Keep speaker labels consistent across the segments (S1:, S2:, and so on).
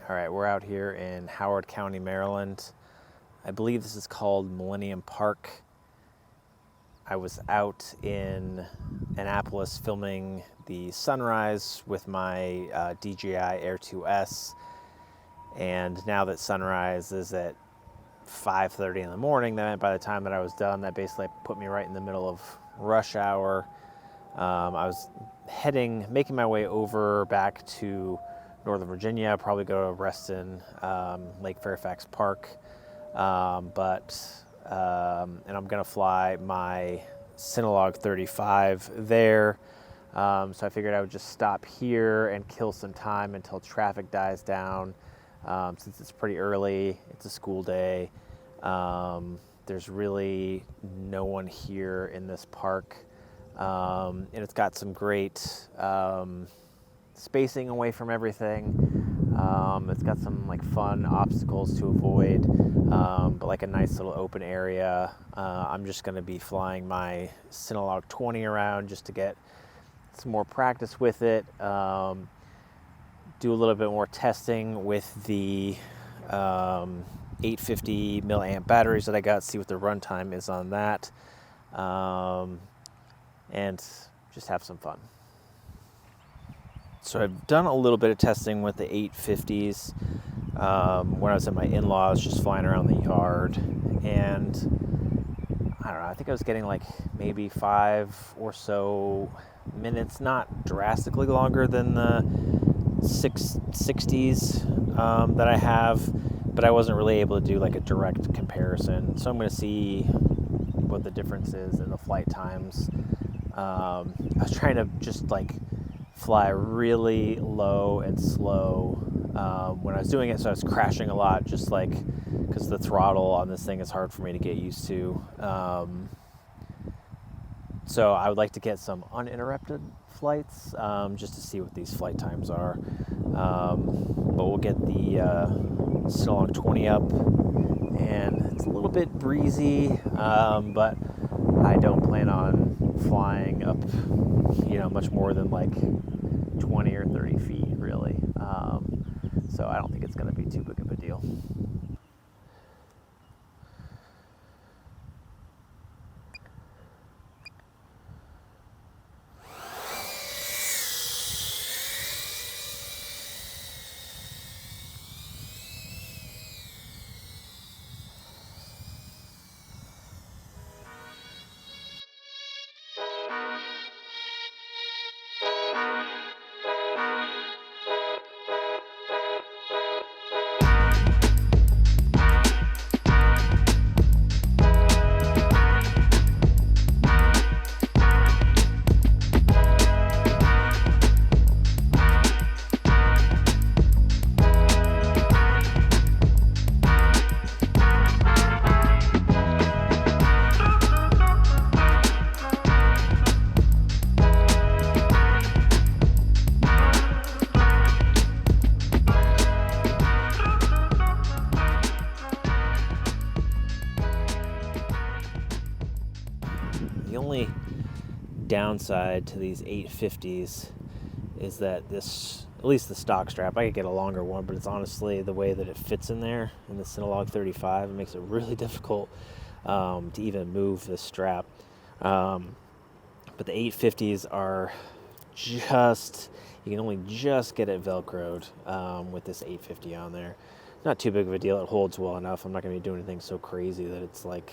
S1: All right, we're out here in Howard County, Maryland. I believe this is called Millennium Park. I was out in Annapolis filming the sunrise with my DJI Air 2S. And now that sunrise is at 5:30 in the morning, that meant by the time that I was done, that basically put me right in the middle of rush hour. I was making my way over back to Northern Virginia, probably go to Reston, Lake Fairfax Park, and I'm gonna fly my Cinelog20 there. So I figured I would just stop here and kill some time until traffic dies down. Since it's pretty early, it's a school day. There's really no one here in this park, and it's got some great spacing away from everything. It's got some like fun obstacles to avoid, but like a nice little open area. I'm just going to be flying my Cinelog20 around just to get some more practice with it. Do a little bit more testing with the 850 milliamp batteries that I got, see what the runtime is on that, and just have some fun. So I've done a little bit of testing with the 850s when I was at my in-laws, just flying around the yard, and I don't know, I think I was getting like maybe 5 or so minutes, not drastically longer than the 660s that I have, but I wasn't really able to do like a direct comparison. So I'm going to see what the difference is in the flight times. I was trying to just like fly really low and slow when I was doing it, so I was crashing a lot, just like because the throttle on this thing is hard for me to get used to. So I would like to get some uninterrupted flights just to see what these flight times are. But we'll get the Cinelog20 up, and it's a little bit breezy, but I don't plan on flying up, much more than like 20 or 30 feet, really. So I don't think it's going to be too big of a deal. The only downside to these 850s is that this, at least the stock strap, I could get a longer one, but it's honestly the way that it fits in there in the Cinelog35, it makes it really difficult to even move this strap. But the 850s are just, you can only just get it Velcroed with this 850 on there. Not too big of a deal, it holds well enough. I'm not going to be doing anything so crazy that it's like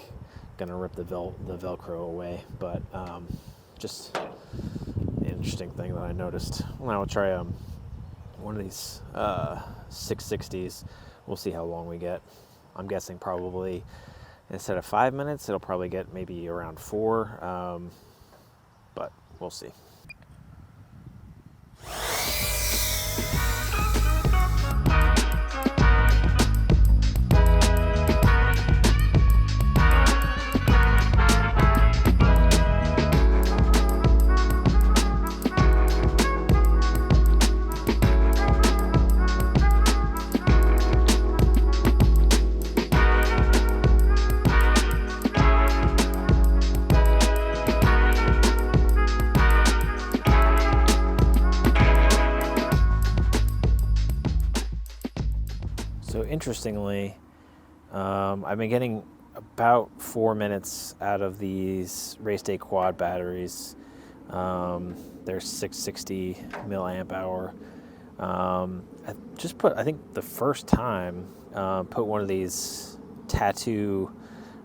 S1: gonna rip the Velcro away, but just an interesting thing that I noticed. Well, I'll try one of these 660s. We'll see how long we get. I'm guessing probably instead of 5 minutes, it'll probably get maybe around 4, but we'll see. So interestingly, I've been getting about 4 minutes out of these RaceDayQuad batteries. They're 660 milliamp hour. I think the first time, put one of these Tatu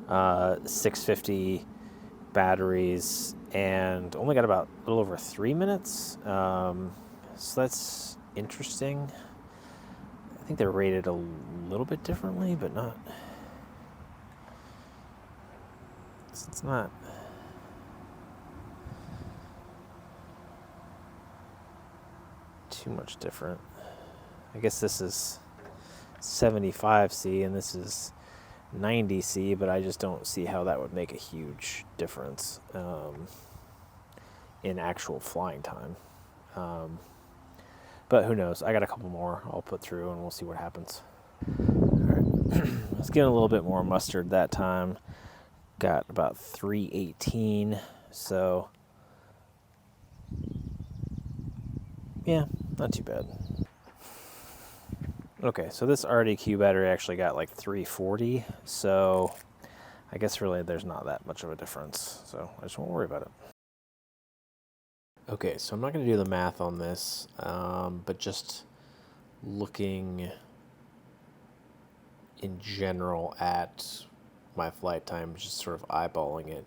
S1: 650 batteries and only got about a little over 3 minutes. So that's interesting. I think they're rated a little bit differently, but not. It's not. Too much different. I guess this is 75C and this is 90C, but I just don't see how that would make a huge difference in actual flying time. But who knows? I got a couple more I'll put through and we'll see what happens. All right. Let's get a little bit more mustard that time. Got about 318, so yeah, not too bad. Okay, so this RDQ battery actually got like 340, so I guess really there's not that much of a difference, so I just won't worry about it. Okay, so I'm not going to do the math on this, but just looking in general at my flight time, just sort of eyeballing it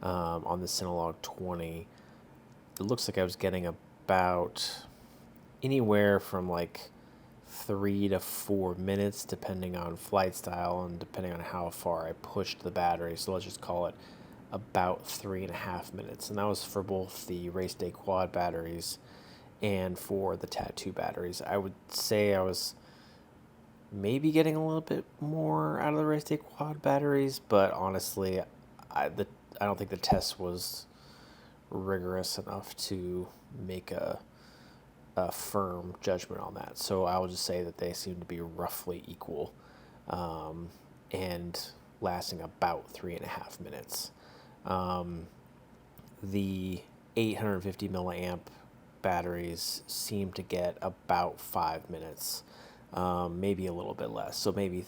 S1: on the Cinelog20, it looks like I was getting about anywhere from like 3 to 4 minutes depending on flight style and depending on how far I pushed the battery. So let's just call it about 3.5 minutes, and that was for both the RaceDayQuad batteries and for the Tatu batteries. I would say I was maybe getting a little bit more out of the RaceDayQuad batteries, but honestly, I don't think the test was rigorous enough to make a firm judgment on that. So I will just say that they seem to be roughly equal and lasting about 3.5 minutes. The 850 milliamp batteries seem to get about 5 minutes, maybe a little bit less. So maybe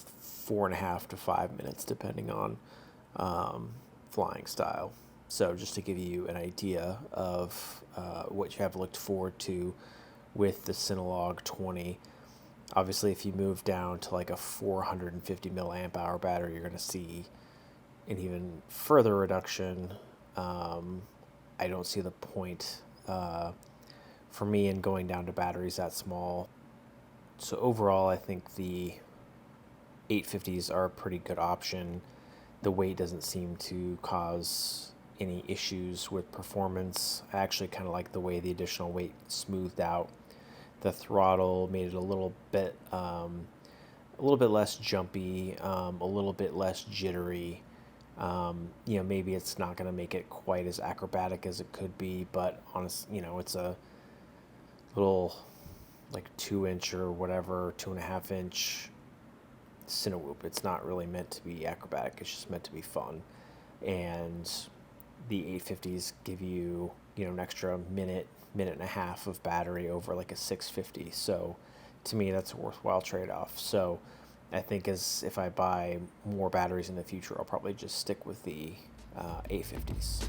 S1: 4.5 to 5 minutes depending on flying style. So just to give you an idea of what you have looked forward to with the Cinelog20. Obviously, if you move down to like a 450 milliamp hour battery, you're going to see an even further reduction. I don't see the point for me in going down to batteries that small. So overall, I think the 850s are a pretty good option. The weight doesn't seem to cause any issues with performance. I actually kind of like the way the additional weight smoothed out the throttle, made it a little bit less jumpy, a little bit less jittery. Maybe it's not going to make it quite as acrobatic as it could be, but honestly, it's a little like 2-inch or whatever, 2.5-inch Cinewhoop. It's not really meant to be acrobatic. It's just meant to be fun. And the 850s give you, an extra minute and a half of battery over like a 650. So to me, that's a worthwhile trade-off. So I think if I buy more batteries in the future, I'll probably just stick with the 850s.